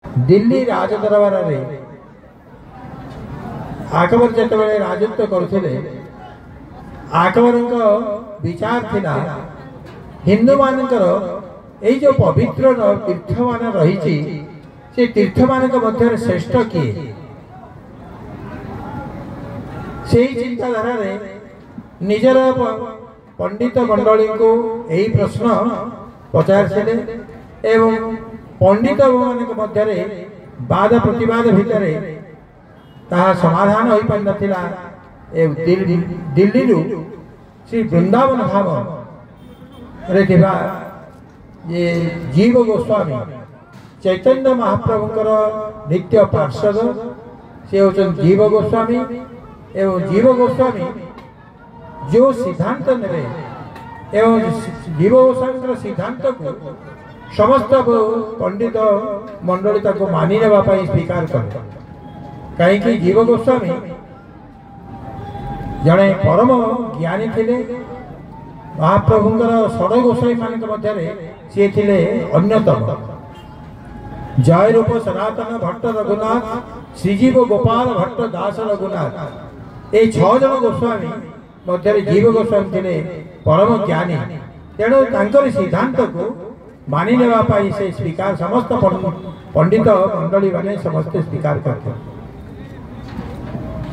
दिल्ली राजदरबार रे अकबर जिते राजत्व करते अकबर विचार थिला हिंदू मानकर यही जो पवित्र तीर्थ मान रही से तीर्थ मान मध्य श्रेष्ठ किए से चिंताधारा निजर पंडित मंडली को यही प्रश्न पचारे एवं पंडित मध्य बाद प्रतिवाद भितर ताहा समाधान हो पार नथिला। दिल्ली श्री वृंदावन धाम रे थिबा ये जीव गोस्वामी चैतन्य महाप्रभुंकर नित्य पार्षद से होचन जीव गोस्वामी एवं जीव गोस्वामी जो सिद्धांत ने एवं जीव गोस्वामी सिद्धांत को समस्त पंडित मंडली ताको मानि नेबा पई स्वीकार कर कहीं जीव गोस्वामी जड़े परम ज्ञानी थिले महाप्रभुंकर षड गोस्वामी मान मध्य सी थिले अन्यतम जय रूप सनातन भट्ट रघुनाथ श्रीजीव गोपाल भट्ट दास रघुनाथ ये 6 जन गोस्वामी मध्य जीव गोस्वामी थिले परम ज्ञानी तेणु तांकर सिद्धांत को मानि नेबा पाई से स्वीकार समस्त पंडित मंडली माने समस्त स्वीकार करते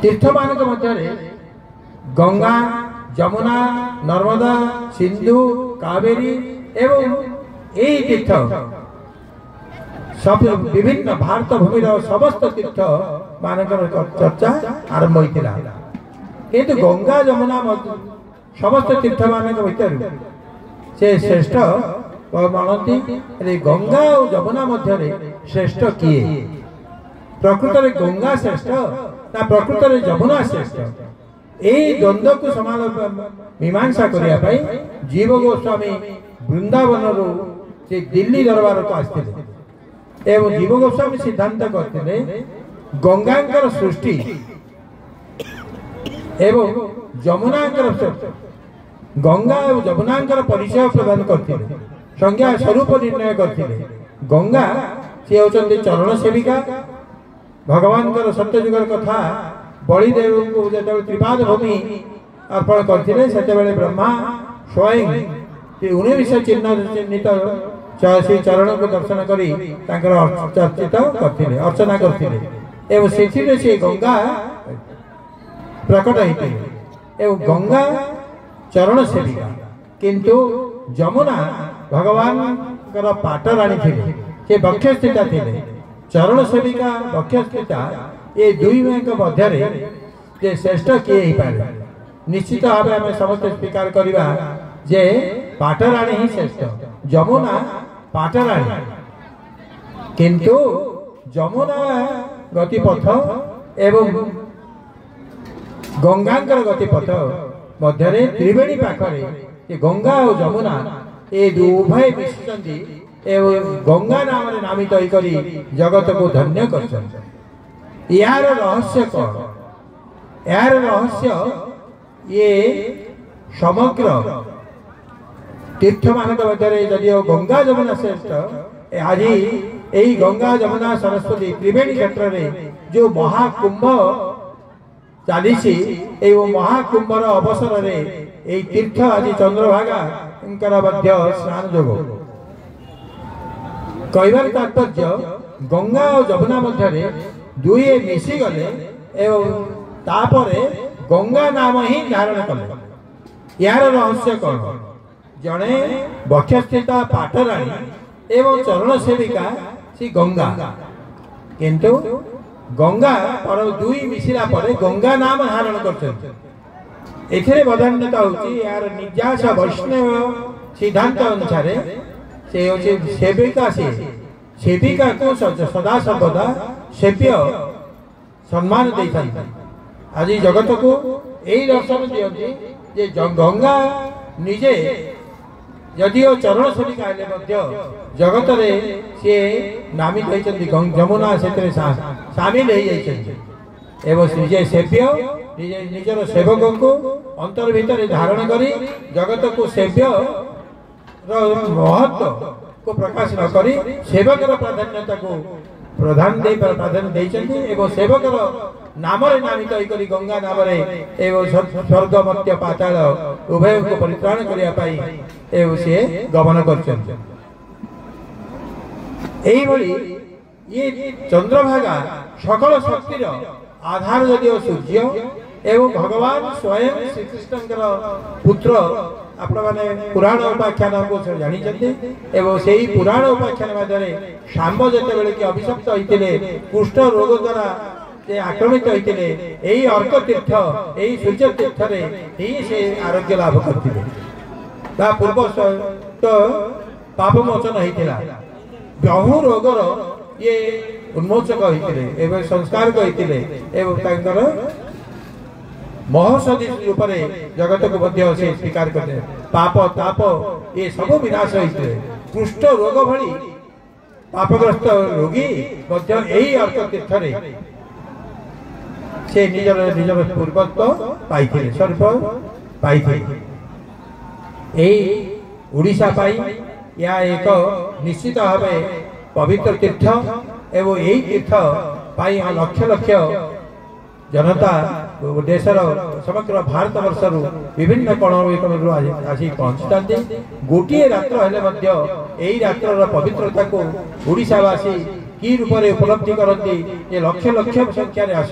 तीर्थ मान मध्य गंगा जमुना नर्मदा सिंधु कावेरी एवं यही तीर्थ सब विभिन्न भारत भूमिर समस्त तीर्थ मानकर चर्चा आरंभ होता किंतु गंगा जमुना समस्त तीर्थ मान भर से श्रेष्ठ मानती गंगा और जमुना मध्य श्रेष्ठ किए प्रकृत में गंगा श्रेष्ठ ना प्रकृत में जमुना श्रेष्ठ यही द्वंद्व को समान मीमांसा करने जीव गोस्वामी वृंदावन से दिल्ली दरबार को आसते एवं जीव गोस्वामी सिद्धांत करते गंगांकर सृष्टि एवं जमुनांकर गंगा और जमुनांकर परिचय प्रदान करते संज्ञा स्वरूप निर्णय करते गंगा सी होचंती चरण सेविका भगवान सत्यजुगर कथा बलिदेव को जो त्रिपाद भूमि अर्पण करते से ब्रह्मा स्वयं 19 चिन्ह चिन्हित से चरण को दर्शन करी चर्चित करते अर्चना करते एवं से गंगा प्रकट होते एवं गंगा चरण सेविका किंतु जमुना भगवान पाटराणी थे से बक्षस्थिता थे चरण सेविका बक्षस्थिता ये दुई मध्य श्रेष्ठ किए ही पारे निश्चित भाव आम समस्त स्वीकार करवा जे पाटराणी ही श्रेष्ठ जमुना पाटराणी किंतु जमुना गतिपथ एवं गंगांकर गतिपथ मध्य त्रिवेणी पाखरे गंगा और जमुना ये उभय मिशुचंती एवं गंगा नाम नामित होकर जगत को धन्य कर यार रहस्य कौन यार रहस्य ये समग्र तीर्थ मान मध्य जदिव गंगा जमुना श्रेष्ठ आज यही गंगा जमुना सरस्वती त्रिवेणी क्षेत्र में जो महाकुंभ चली महाकुंभर अवसर में तीर्थ आज चंद्रभागा स्नान जोग कहबार तात्पर्य गंगा और जमुना मध्य दुई मिसी गले एवं तापरे गंगा नाम ही धारण कले यार रहस्य कौन जड़े बक्षस्थिता पाटराणी एवं चरण सेविका सी गंगा किंतु गंगा पर दुई मिसिला पर गंगा नाम धारण करते बधान्यता होची यार निजास वैष्णव सिद्धांत अनुसार से सेविका से सेविका को सदा सर्वदा सेव्य सम्मान देता आज जगत को यही दर्शन दिखती गंगा निजे जदिव चरण सेविका जगत में सी नामित होती जमुना से सामिल एवं निजे सेव्य निजर सेवक को अंतर भीतर धारण करी जगत को सेव्य महत्व को प्रकाश न करी सेवक प्राधान्यता को प्रधान दे प्राधान्य देइछन्ति एवं सेवकर नाम नामित होइकरी गंगा नाम एवं स्वर्ग मर्त्य पाताल उभय को परित्राण करिया पाई एवं से गमन करछन्ति। एई भली ये चंद्रभागा सकल शक्तिर आधार जदिव सूर्य एवं भगवान स्वयं श्रीकृष्णकर पुत्र आपण माने पुराण उपाख्यान को जानी एवं से ही पुराण उपाख्यान मध्य शाम्ब जते बेले कि अभिशप्त होइतिले कुष्ठ रोग द्वारा जे आक्रमित होइतिले एही अर्क तीर्थ एही सूर्य तीर्थ रे ही से आरोग्य लाभ करथिले ता पूर्व तो पाप मोचन होइतिला बहु रोगर ये उन्मोचक होइतिले एवं संस्कार होइतिले एवं तांकर महौषधि रूप जगत को मध्य से स्वीकार करते पाप ताप ये सब विनाश होते कुष्ठ रोग भली पापग्रस्त रोगी मध्य यही अर्क तीर्थ से निजर निजर पूर्वत्व पाई स्वरूप पाई ओडिशा पाई या एक निश्चित भाव पवित्र तीर्थ एवं यही तीर्थ पाई लक्ष लक्ष जनता देशर समग्र भारत वर्ष विभिन्न कोण आसी पहुंचता गोटे रात्र हेले मध्य एही रात्र पवित्रता को ओडिशावासी की रूप में उपलब्धि करती लक्ष लक्ष संख्या